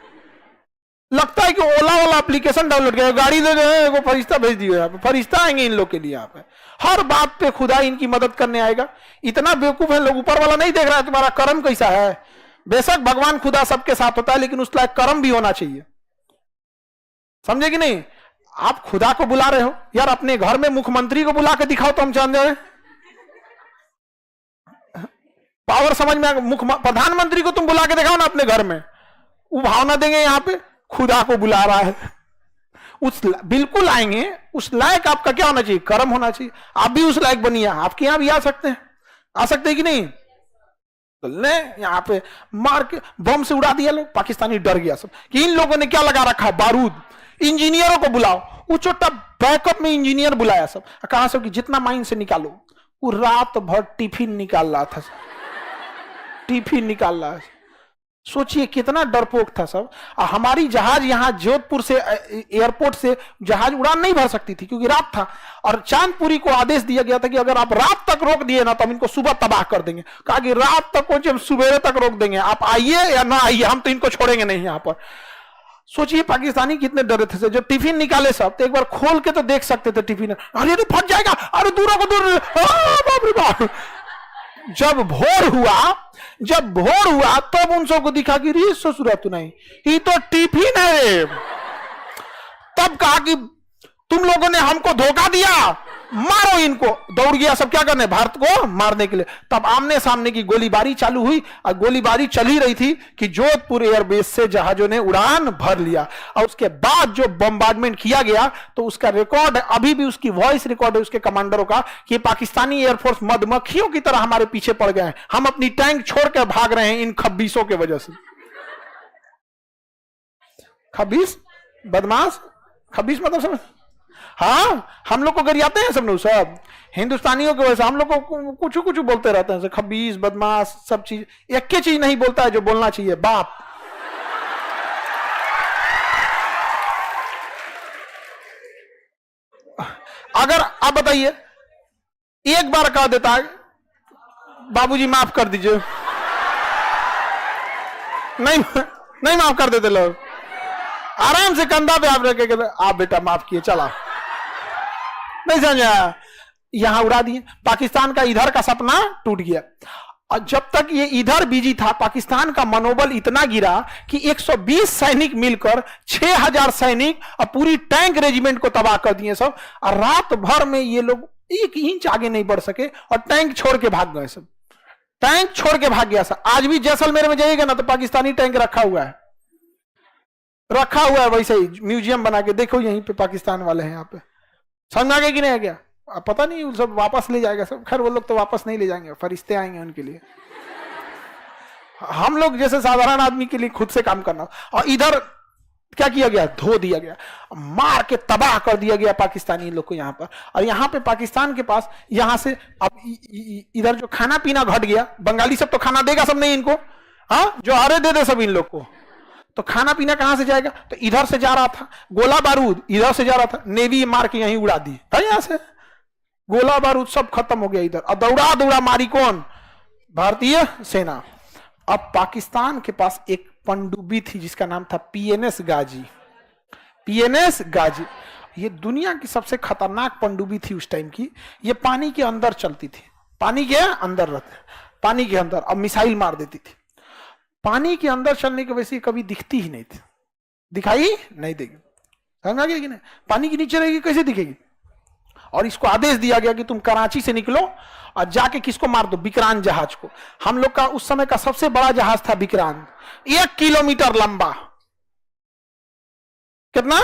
लगता है कि ओला वाला एप्लीकेशन डाउनलोड किया, गाड़ी दे रहे हैं, फरिश्ता भेज दिए, यहाँ पे फरिश्ता आएंगे इन लोग के लिए। यहाँ पे हर बात पे खुदा इनकी मदद करने आएगा। इतना बेवकूफ है लोग, ऊपर वाला नहीं देख रहा है तुम्हारा कर्म कैसा है। बेशक भगवान खुदा सबके साथ होता है, लेकिन उस लायक कर्म भी होना चाहिए, समझे कि नहीं। आप खुदा को बुला रहे हो यार, अपने घर में मुख्यमंत्री को बुला के दिखाओ तो हम जान जाए, पावर समझ में। प्रधानमंत्री को तुम बुला के दिखाओ ना अपने घर में, वो भावना देंगे। यहाँ पे खुदा को बुला रहा है, उस बिल्कुल आएंगे। उस लायक आपका क्या होना चाहिए, कर्म होना चाहिए। आप भी उस लायक बनिए, आपके यहां भी आ सकते हैं कि नहीं। यहाँ पे मार के बम से उड़ा दिया लोग, पाकिस्तानी डर गया सब कि इन लोगों ने क्या लगा रखा, बारूद। इंजीनियरों को बुलाओ, वो छोटा बैकअप में इंजीनियर बुलाया सब, कहां से कि जितना माइन से निकालो। वो रात भर टिफिन निकाल रहा था, टिफिन निकाल रहा है। सोचिए कितना डरपोक था सब। हमारी जहाज यहां जोधपुर से एयरपोर्ट से जहाज उड़ान नहीं भर सकती थी क्योंकि रात था, और चांदपुरी को आदेश दिया गया था कि अगर आप रात तक रोक दिए ना तो हम इनको सुबह तबाह कर देंगे। कहा कि रात तक को सुबह तक रोक देंगे, आप आइए या ना आइए, हम तो इनको छोड़ेंगे नहीं यहां पर। सोचिए पाकिस्तानी कितने डरे थे। जो टिफिन निकाले सब तो एक बार खोल के तो देख सकते थे टिफिन, अरे तो फट जाएगा, अरे दूर को दूर, बाप रे बाप। जब भोर हुआ तब उन सबको दिखा कि रे ससुरात नहीं, ये तो टिफिन है। तब कहा कि तुम लोगों ने हमको धोखा दिया, मारो इनको। दौड़ गया सब क्या करने, भारत को मारने के लिए। तब आमने सामने की गोलीबारी चालू हुई, और गोलीबारी चल ही रही थी कि जोधपुर एयरबेस से जहाजों ने उड़ान भर लिया। और उसके बाद जो बम्बार्डमेंट किया गया तो उसका रिकॉर्ड अभी भी, उसकी वॉइस रिकॉर्ड है उसके कमांडरों का, कि पाकिस्तानी एयरफोर्स मधुमक्खियों की तरह हमारे पीछे पड़ गए हैं, हम अपनी टैंक छोड़कर भाग रहे हैं इन खब्बीसों के वजह से। खब्बीस, बदमाश, खब्बीस मतलब समझ, हाँ, हम लोग को गरियाते हैं सब लोग, सब हिंदुस्तानियों के वजह हम लोग को कुछ कुछ बोलते रहते हैं, खबीस बदमाश सब चीज, एक ही चीज नहीं बोलता है जो बोलना चाहिए, बाप। अगर आप बताइए एक बार कह देता है बाबूजी माफ कर दीजिए, नहीं माफ कर देते लोग, आराम से कंधा पे आप रखे, आप बेटा माफ किए, चला, नहीं समझा, यहां उड़ा दिए। पाकिस्तान का इधर का सपना टूट गया। और जब तक ये इधर बिजी था, पाकिस्तान का मनोबल इतना गिरा कि 120 सैनिक मिलकर 6000 सैनिक और पूरी टैंक रेजिमेंट को तबाह कर दिए सब। और रात भर में ये लोग 1 इंच आगे नहीं बढ़ सके और टैंक छोड़ के भाग गए सब, टैंक छोड़ के भाग गया सब। आज भी जैसलमेर में जाइएगा ना तो पाकिस्तानी टैंक रखा हुआ है वैसे ही, म्यूजियम बना के देखो, यहीं पे पाकिस्तान वाले हैं यहाँ पे। समझ आ गया कि नहीं आ गया? पता नहीं, सब वापस ले जाएगा सब। खैर वो लोग तो वापस नहीं ले जाएंगे, फरिश्ते आएंगे उनके लिए। हम लोग जैसे साधारण आदमी के लिए खुद से काम करना। और इधर क्या किया गया? धो दिया गया, मार के तबाह कर दिया गया पाकिस्तानी लोग को यहाँ पर। और यहाँ पे पाकिस्तान के पास यहाँ से अब इधर जो खाना पीना घट गया, बंगाली सब तो खाना देगा सब नहीं इनको, हाँ, जो अरे दे दे सब इन लोग को, तो खाना पीना कहां से जाएगा? तो इधर से जा रहा था, गोला बारूद इधर से जा रहा था, नेवी मार के यहीं उड़ा दी था, यहां से गोला बारूद सब खत्म हो गया इधर। और दौड़ा दौड़ा मारी कौन? भारतीय सेना। अब पाकिस्तान के पास एक पनडुब्बी थी जिसका नाम था पीएनएस गाजी। पीएनएस गाजी ये दुनिया की सबसे खतरनाक पनडुब्बी थी उस टाइम की। ये पानी के अंदर चलती थी, पानी के अंदर रहते, पानी के अंदर, अब मिसाइल मार देती थी। पानी के अंदर चलने की वजह से कभी दिखती ही नहीं थी, दिखाई नहीं देगी, समझ आ गया कि नहीं? पानी के नीचे रहेगी कैसे दिखेगी? और इसको आदेश दिया गया कि तुम कराची से निकलो और जाके किसको मार दो? विक्रांत जहाज को। हम लोग का उस समय का सबसे बड़ा जहाज था विक्रांत, 1 किलोमीटर लंबा, कितना?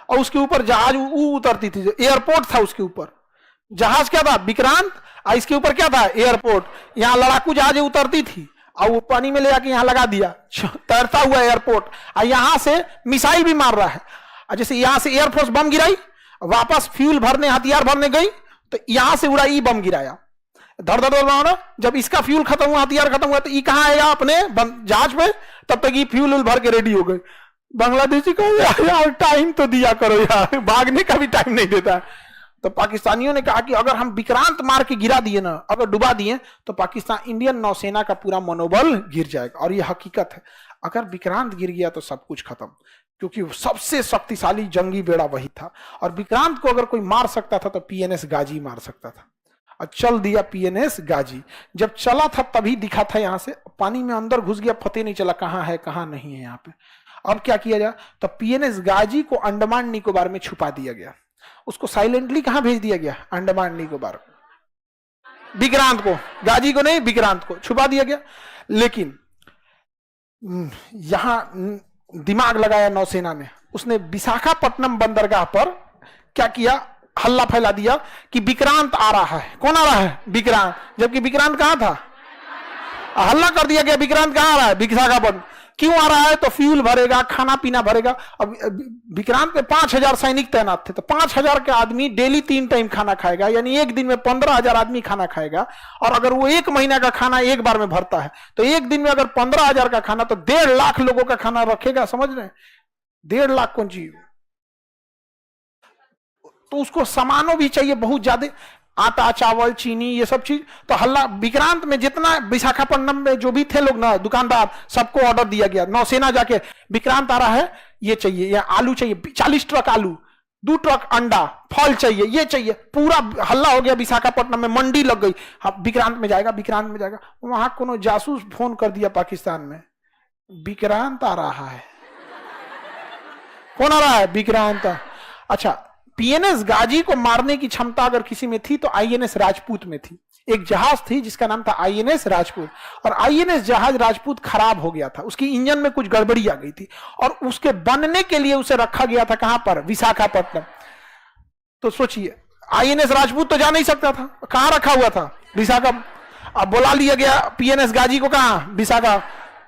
और उसके ऊपर जहाज उतरती थी, जो एयरपोर्ट था उसके ऊपर। जहाज क्या था? विक्रांत, और इसके ऊपर क्या था? एयरपोर्ट। यहां लड़ाकू जहाज उतरती थी और वो पानी में ले जाके यहां लगा दिया, तैरता हुआ एयरपोर्ट। और यहां से मिसाइल भी मार रहा है। और जैसे यहां से एयरफोर्स बम गिराई, वापस फ्यूल भरने, हथियार भरने गई, तो यहां से उड़ा, ई बम गिराया, धड़ धड़ धड़। जब इसका फ्यूल खत्म हुआ, हथियार खत्म हुआ, तो ई कहां आएगा? अपने जहाज पे। तब तक ये फ्यूल भर के रेडी हो गई। बांग्लादेशी को यार टाइम तो दिया करो यार, भागने का भी टाइम नहीं देता। तो पाकिस्तानियों ने कहा कि अगर हम विक्रांत मार के गिरा दिए ना, अगर डुबा दिए, तो पाकिस्तान, इंडियन नौसेना का पूरा मनोबल गिर जाएगा। और ये हकीकत है, अगर विक्रांत गिर गया तो सब कुछ खत्म, क्योंकि सबसे शक्तिशाली जंगी बेड़ा वही था। और विक्रांत को अगर कोई मार सकता था तो पीएनएस गाजी मार सकता था। और चल दिया पीएनएस गाजी। जब चला था तभी दिखा था, यहां से पानी में अंदर घुस गया, पता नहीं चला कहां है कहां नहीं है यहाँ पे। अब क्या किया जाए? तो पीएनएस गाजी को अंडमान निकोबार में छुपा दिया गया। उसको साइलेंटली कहां भेज दिया गया? अंडमान निकोबार। विक्रांत को, गाजी को नहीं, विक्रांत को छुपा दिया गया। लेकिन यहां दिमाग लगाया नौसेना ने, उसने विशाखापट्टनम बंदरगाह पर क्या किया? हल्ला फैला दिया कि विक्रांत आ रहा है। कौन आ रहा है? विक्रांत। जबकि विक्रांत कहां था? हल्ला कर दिया गया विक्रांत कहां आ रहा है? विशाखापट्टनम। क्यों आ रहा है? तो फ्यूल भरेगा, खाना पीना भरेगा। अब विक्रांत में 5000 सैनिक तैनात थे, तो 5000 के आदमी डेली 3 टाइम खाना खाएगा, यानी एक दिन में 15000 आदमी खाना खाएगा। और अगर वो 1 महीना का खाना एक बार में भरता है, तो एक दिन में अगर 15000 का खाना, तो 1.5 लाख लोगों का खाना रखेगा। समझ रहे हैं? 1.5 लाख कौन चीज? तो उसको सामानों भी चाहिए बहुत ज्यादा, आटा, चावल, चीनी, ये सब चीज। तो हल्ला विक्रांत में जितना विशाखापट्टनम में जो भी थे लोग ना, दुकानदार, सबको ऑर्डर दिया गया। नौसेना जाके विक्रांत आ रहा है, ये चाहिए, या आलू चाहिए, 40 ट्रक आलू, 2 ट्रक अंडा, फल चाहिए, ये चाहिए। पूरा हल्ला हो गया विशाखापट्टनम में, मंडी लग गई। हाँ, विक्रांत में जाएगा, विक्रांत में जाएगा। वहां कोनो जासूस फोन कर दिया पाकिस्तान में, विक्रांत आ रहा है। कौन आ रहा है? विक्रांत। अच्छा, पीएनएस गाजी को मारने की क्षमता अगर किसी में थी तो आईएनएस राजपूत में थी। एक जहाज थी जिसका नाम था आईएनएस राजपूत, और आईएनएस जहाज राजपूत खराब हो गया था, उसकी इंजन में कुछ गड़बड़ी आ गई थी, और उसके बनने के लिए उसे रखा गया था कहां पर? विशाखापट्टनम। तो सोचिए, आईएनएस राजपूत तो जा नहीं सकता था, कहां रखा हुआ था? विशाखा। अब बुला लिया गया पीएनएस गाजी को, कहां? विशाखा।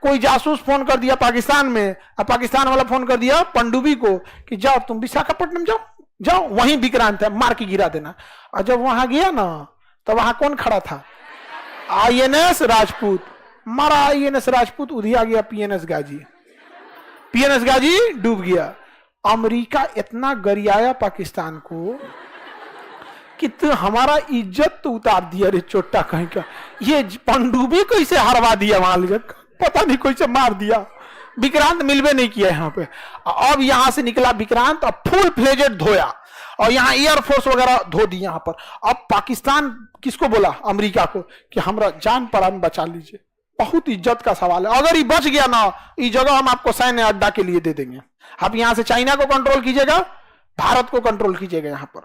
कोई जासूस फोन कर दिया पाकिस्तान में, और पाकिस्तान वाला फोन कर दिया पनडुब्बी को कि जाओ तुम विशाखापट्टनम जाओ, जाओ वहीं विक्रांत है, मार के गिरा देना। और जब वहां गया ना तो वहां कौन खड़ा था? आईएनएस राजपूत। मारा आईएनएस राजपूत, उधी आ गया पीएनएस गाजी। पीएनएस गाजी डूब गया। अमेरिका इतना गरियाया पाकिस्तान को कि तो हमारा इज्जत तो उतार दिया रे चोटा कहीं का। ये पनडुब्बी कैसे हरवा दिया वहां ले, पता नहीं कैसे मार दिया। विक्रांत मिलवे नहीं किया यहाँ पे। अब यहां से निकला विक्रांत, अब फुल फ्लेजेड धोया, और यहाँ एयरफोर्स वगैरह धो दी यहाँ पर। अब पाकिस्तान किसको बोला? अमेरिका को, कि हमरा जान प्राण बचा लीजिए, बहुत इज्जत का सवाल है। अगर ये बच गया ना, ये जगह हम आपको सैन्य अड्डा के लिए दे देंगे। आप यहां से चाइना को कंट्रोल कीजिएगा, भारत को कंट्रोल कीजिएगा यहाँ पर।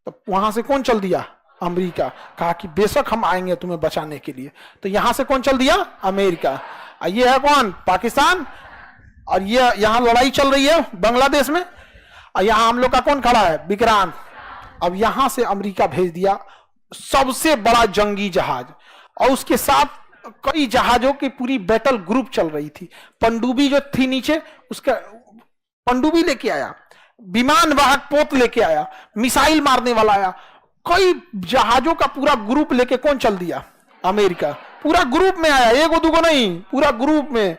तो वहां से कौन चल दिया? अमेरिका। कहा कि बेशक हम आएंगे तुम्हें बचाने के लिए। तो यहां से कौन चल दिया? अमेरिका। ये है कौन? पाकिस्तान। और ये यहां लड़ाई चल रही है बांग्लादेश में, और यहां हम लोग का कौन खड़ा है? विक्रांत। अब यहां से अमेरिका भेज दिया सबसे बड़ा जंगी जहाज, और उसके साथ कई जहाजों की पूरी बैटल ग्रुप चल रही थी। पनडुब्बी जो थी नीचे, उसका पनडुब्बी लेके आया, विमान वाहक पोत लेके आया, मिसाइल मारने वाला आया, कई जहाजों का पूरा ग्रुप लेके कौन चल दिया? अमेरिका। पूरा ग्रुप में आया, एगो दूगो नहीं, पूरा ग्रुप में।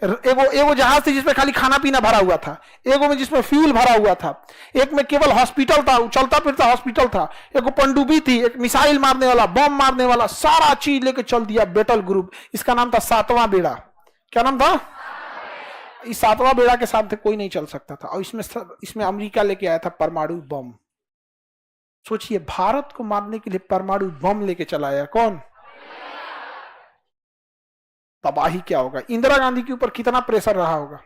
एगो जहाज थी जिसमें खाली खाना पीना भरा हुआ था, एगो में जिसमें फ्यूल भरा हुआ था, एक में केवल हॉस्पिटल था, चलता फिरता हॉस्पिटल था, एगो पनडुब्बी थी, एक मिसाइल मारने वाला, बम मारने वाला, सारा चीज लेके चल दिया बैटल ग्रुप। इसका नाम था सातवां बेड़ा। क्या नाम था? इस सातवां बेड़ा के साथ कोई नहीं चल सकता था। और इसमें अमेरिका लेके आया था परमाणु बम। सोचिए, भारत को मारने के लिए परमाणु बम लेके चला आया कौन? तबाही क्या होगा? इंदिरा गांधी के ऊपर कितना प्रेशर रहा होगा।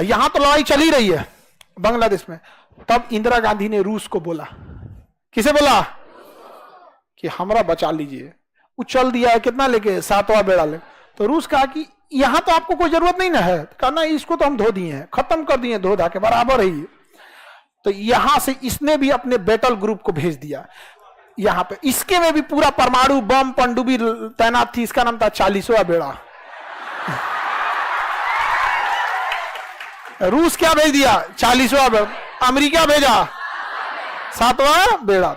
यहां तो लड़ाई चल ही रही है बांग्लादेश में। तब इंदिरा गांधी ने रूस को बोला। किसे बोला? कि हमरा बचा लीजिए। वो चल दिया है कितना लेके? सातवां बेड़ा ले। तो रूस कहा कि यहां तो आपको कोई जरूरत नहीं ना है। कहना इसको तो हम धो दिए हैं, खत्म कर दिए, धो धा के बराबर है। तो यहां से इसने भी अपने बैटल ग्रुप को भेज दिया यहां पे। इसके में भी पूरा परमाणु बम पनडुब्बी तैनात थी। इसका नाम था 40वां बेड़ा। रूस क्या भेज दिया? 40वां बेड़ा। अमेरिका भेजा 7वां बेड़ा।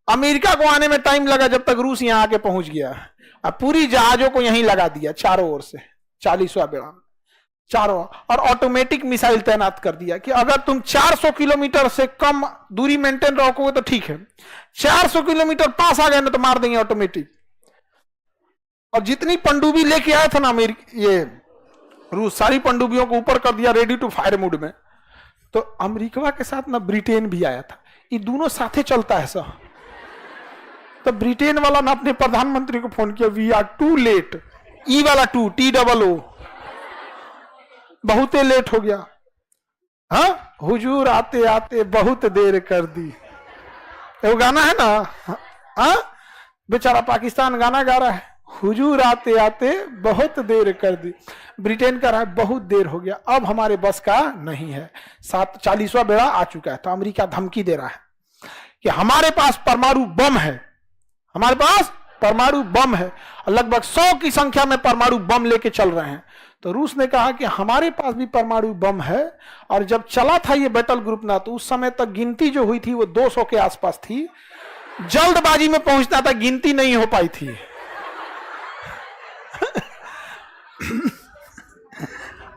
अमेरिका को आने में टाइम लगा, जब तक रूस यहां आके पहुंच गया। अब पूरी जहाजों को यहीं लगा दिया चारों ओर से, 40वां बेड़ा चारों, और ऑटोमेटिक मिसाइल तैनात कर दिया कि अगर तुम 400 किलोमीटर से कम दूरी मेंटेन रखोगे तो ठीक है, 400 किलोमीटर पास आ गए ना तो मार देंगे ऑटोमेटिक। और जितनी पनडुब्बी लेके आया था ना ये रूस, सारी पनडुब्बियों को ऊपर कर दिया, रेडी टू फायर मोड में। तो अमेरिका के साथ ना ब्रिटेन भी आया था। ये दोनों साथे चलता है सर। तो ब्रिटेन वाला ना अपने प्रधानमंत्री को फोन किया, वी आर टू लेट। ई वाला टू, TOO, बहुत लेट हो गया। हाँ, हुजूर आते आते बहुत देर कर दी। वो गाना है ना, हाँ, बेचारा पाकिस्तान गाना गा रहा है, हुजूर आते आते बहुत देर कर दी। ब्रिटेन का रहा है बहुत देर हो गया, अब हमारे बस का नहीं है। 40वां बेड़ा आ चुका है। तो अमेरिका धमकी दे रहा है कि हमारे पास परमाणु बम है, हमारे पास परमाणु बम है, लगभग 100 की संख्या में परमाणु बम लेके चल रहे हैं। तो रूस ने कहा कि हमारे पास भी परमाणु बम है। और जब चला था ये बैटल ग्रुप ना, तो उस समय तक गिनती जो हुई थी वो 200 के आसपास थी। जल्दबाजी में पहुंचना था, गिनती नहीं हो पाई थी।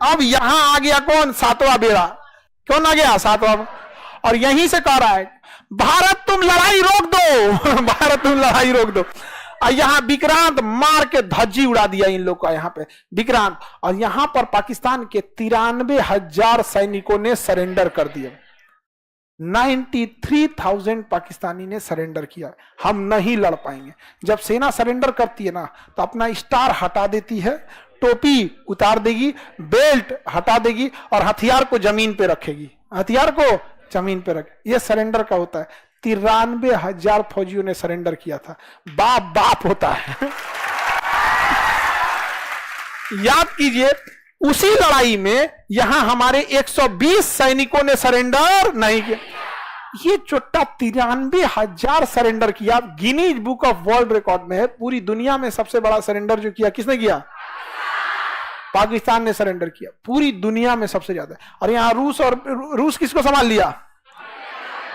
अब यहां आ गया कौन? 7वां बेड़ा। कौन आ गया? 7वां। और यहीं से कह रहा है, भारत तुम लड़ाई रोक दो, भारत तुम लड़ाई रोक दो। और यहां विक्रांत मार के धज्जी उड़ा दिया इन लोग का यहां पे विक्रांत। और यहां पर पाकिस्तान के 93,000 सैनिकों ने सरेंडर कर दिया। 93,000 पाकिस्तानी ने सरेंडर किया। हम नहीं लड़ पाएंगे। जब सेना सरेंडर करती है ना, तो अपना स्टार हटा देती है, टोपी उतार देगी, बेल्ट हटा देगी, और हथियार को जमीन पे रखेगी। हथियार को जमीन पे रखे, ये सरेंडर का होता है। 93,000 फौजियों ने सरेंडर किया था। बाप बाप होता है। याद कीजिए, उसी लड़ाई में यहां हमारे 120 सैनिकों ने सरेंडर नहीं किया। ये चोट्टा 93,000 सरेंडर किया। Guinness book of world record में है। पूरी दुनिया में सबसे बड़ा सरेंडर जो किया, किसने किया? पाकिस्तान ने सरेंडर किया, पूरी दुनिया में सबसे ज्यादा। और यहाँ रूस किसको संभाल लिया?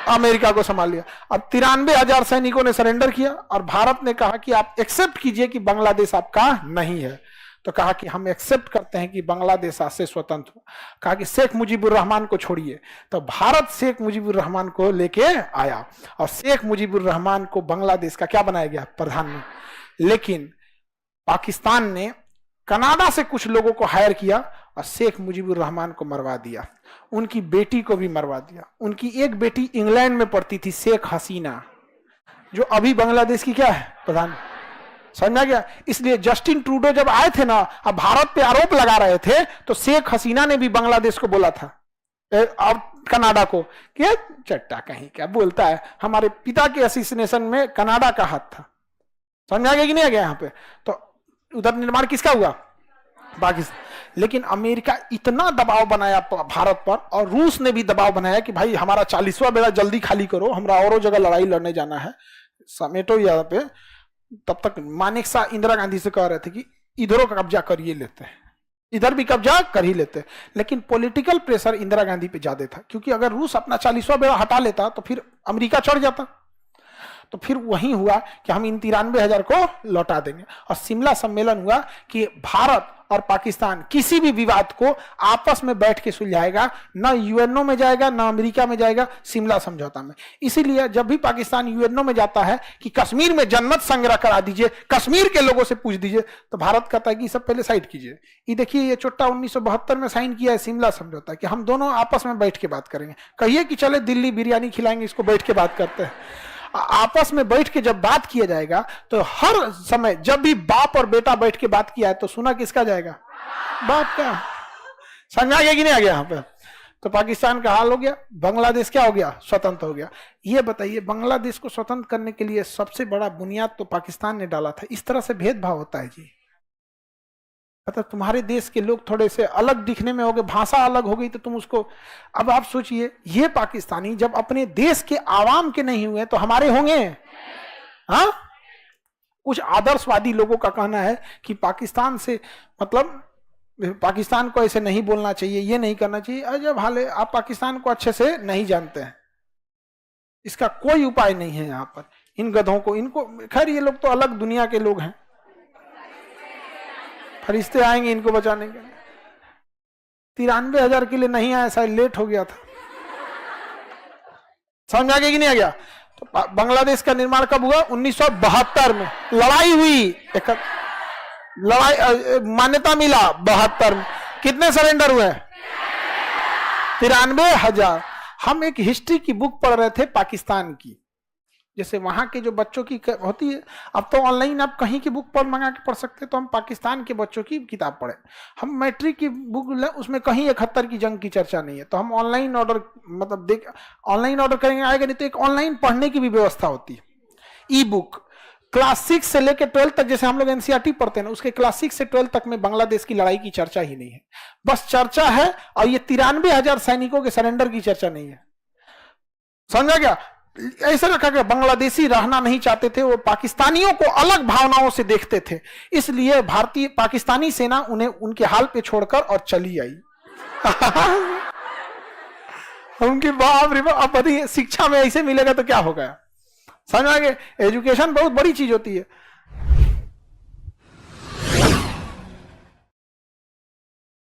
अमेरिका को संभाल लिया। अब 93,000 सैनिकों ने सरेंडर किया और भारत ने कहा कि आप एक्सेप्ट कीजिए कि बांग्लादेश आपका नहीं है। तो कहा कि हम एक्सेप्ट करते हैं कि बांग्लादेश आज से स्वतंत्र हो। कहा कि शेख मुजीबुर रहमान को छोड़िए। तो भारत शेख मुजीबुर रहमान को लेके आया और शेख मुजीबुर रहमान को बांग्लादेश का क्या बनाया गया? प्रधानमंत्री। लेकिन पाकिस्तान ने कनाडा से कुछ लोगों को हायर किया और शेख मुजीबुर रहमान को मरवा दिया, उनकी बेटी को भी मरवा दिया। उनकी एक बेटी इंग्लैंड में पढ़ती थी, शेख हसीना, जो अभी बांग्लादेश की क्या है? प्रधान। समझा गया? इसलिए जस्टिन ट्रूडो जब आए थे ना, अब भारत पे आरोप लगा रहे थे, तो शेख हसीना ने भी बांग्लादेश को बोला था और कनाडा को कि चट्टा कहीं क्या बोलता है, हमारे पिता के असिस्नेशन में कनाडा का हाथ था। समझा गया कि नहीं आ गया? यहाँ पे तो उधर निर्माण किसका हुआ? पाकिस्तान। लेकिन अमेरिका इतना दबाव बनाया भारत पर, और रूस ने भी दबाव बनाया कि भाई हमारा 40वां बेड़ा जल्दी खाली करो, हमरा औरों जगह लड़ाई लड़ने जाना है, समेटो यहाँ पे। तब तक मानेकशॉ इंदिरा गांधी से कह रहे थे कि इधरों का कब्जा करिए लेते हैं, इधर भी कब्जा कर ही लेते हैं। लेकिन पॉलिटिकल प्रेशर इंदिरा गांधी पे ज्यादा था, क्योंकि अगर रूस अपना 40वां बेड़ा हटा लेता तो फिर अमेरिका चढ़ जाता। तो फिर वही हुआ कि हम इन 93,000 को लौटा देंगे। और शिमला सम्मेलन हुआ कि भारत और पाकिस्तान किसी भी विवाद को आपस में बैठ के सुलझाएगा, ना यूएनओ में जाएगा ना अमेरिका में जाएगा, शिमला समझौता में। इसीलिए जब भी पाकिस्तान यूएनओ में जाता है कि कश्मीर में जन्नत संग्रह करा दीजिए, कश्मीर के लोगों से पूछ दीजिए, तो भारत कहता है कि सब पहले साइड कीजिए। ये देखिए, ये चुट्टा 1972 में साइन किया है शिमला समझौता कि हम दोनों आपस में बैठ के बात करेंगे। कहिए कि चले दिल्ली बिरयानी खिलाएंगे, इसको बैठ के बात करते हैं। आपस में बैठ के जब बात किया जाएगा तो हर समय जब भी बाप और बेटा बैठ के बात किया है तो सुना किसका जाएगा? बाप का। समझा गया कि नहीं आ गया? यहाँ पे तो पाकिस्तान का हाल हो गया, बांग्लादेश क्या हो गया? स्वतंत्र हो गया। ये बताइए, बांग्लादेश को स्वतंत्र करने के लिए सबसे बड़ा बुनियाद तो पाकिस्तान ने डाला था। इस तरह से भेदभाव होता है जी? मतलब तुम्हारे देश के लोग थोड़े से अलग दिखने में हो गए, भाषा अलग हो गई तो तुम उसको। अब आप सोचिए, ये पाकिस्तानी जब अपने देश के आवाम के नहीं हुए तो हमारे होंगे? हाँ, कुछ आदर्शवादी लोगों का कहना है कि पाकिस्तान से मतलब पाकिस्तान को ऐसे नहीं बोलना चाहिए, ये नहीं करना चाहिए। अजब हाल है, आप पाकिस्तान को अच्छे से नहीं जानते हैं। इसका कोई उपाय नहीं है यहाँ पर। इन गधों को, इनको, खैर ये लोग तो अलग दुनिया के लोग हैं, फरिश्ते आएंगे इनको बचाने के। 93,000 के लिए नहीं आया, शायद लेट हो गया था। समझ आ गया कि नहीं आ गया? तो बांग्लादेश का निर्माण कब हुआ? 1972 में लड़ाई हुई, लड़ाई मान्यता मिला 72 में। कितने सरेंडर हुए? 93,000। हम एक हिस्ट्री की बुक पढ़ रहे थे पाकिस्तान की, जैसे वहां के जो बच्चों की होती है, अब तो ऑनलाइन आप कहीं की बुक पर मंगा के पढ़ सकते हैं। तो हम पाकिस्तान के बच्चों की किताब पढ़े, हम मैट्रिक की बुक, उसमें कहीं 71 की जंग की चर्चा नहीं है। तो हम ऑनलाइन ऑर्डर, मतलब देख ऑनलाइन ऑर्डर करेंगे, आएगा नहीं तो एक ऑनलाइन पढ़ने की भी व्यवस्था होती है। ई बुक क्लास 6 से लेकर 12 तक, जैसे हम लोग एनसीईआरटी पढ़ते हैं ना, उसके क्लास 6 से 12 तक में बांग्लादेश की लड़ाई की चर्चा ही नहीं है। बस चर्चा है, और ये 93,000 सैनिकों के सरेंडर की चर्चा नहीं है। समझा गया? ऐसा रखा गया, बांग्लादेशी रहना नहीं चाहते थे, वो पाकिस्तानियों को अलग भावनाओं से देखते थे, इसलिए भारतीय पाकिस्तानी सेना उन्हें उनके हाल पे छोड़कर और चली आई। उनकी बाप रे बाप, शिक्षा में ऐसे मिलेगा तो क्या होगा? समझ आ गए? एजुकेशन बहुत बड़ी चीज होती है।